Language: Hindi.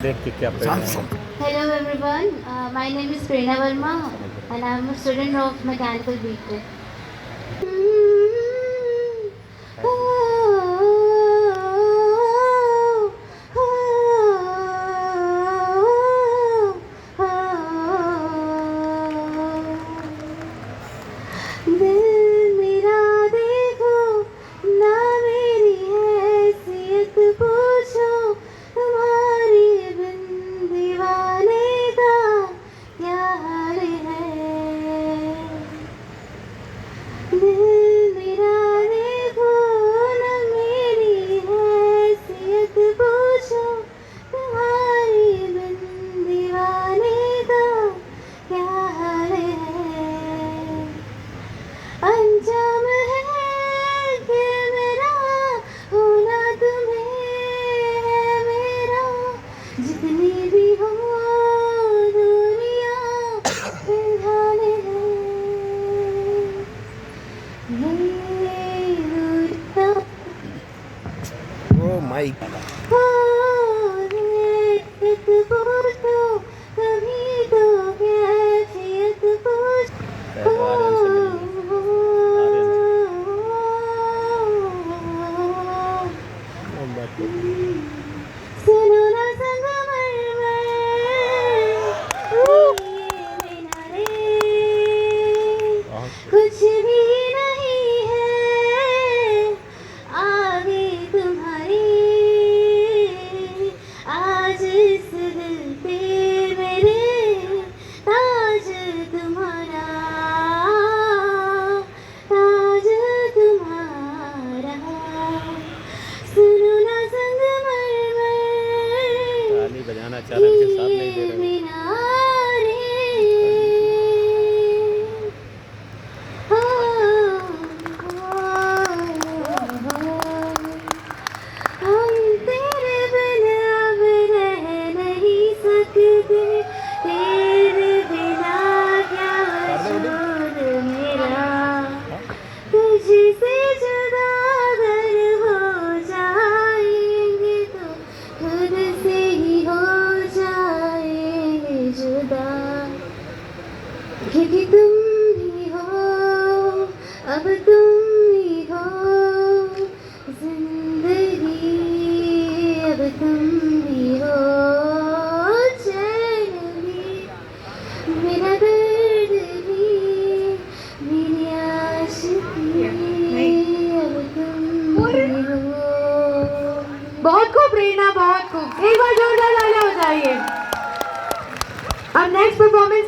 Hello everyone, my name is Prerna Verma and I am a student of Mechanical B.Tech. जितनी भी हो दूरियां फिलहाल है ये दूरियां ओ माय हो एक पूछो कभी तो कैफियत पूछो सुनो ना कुछ भी नहीं है आगे तुम्हारी आज इस दिल पे मेरे ताज तुम्हारा सुनो ना संगमरमर ताली बजाना चैनल के साथ नहीं दे रहे तुझसे जुदा अगर हो जाएंगे तो खुद से ही हो जाएंगे जुदा क्योंकि तुम ही हो अब तुम ही हो जिंदगी अब तुम ही हो चैन भी मेरा दर्द भी मेरी आशिकी अब तुम ही हो। बहुत खूब प्रेरणा, बहुत खूब। एक बार जोरदार तालियां हो जाइए। अब नेक्स्ट परफॉर्मेंस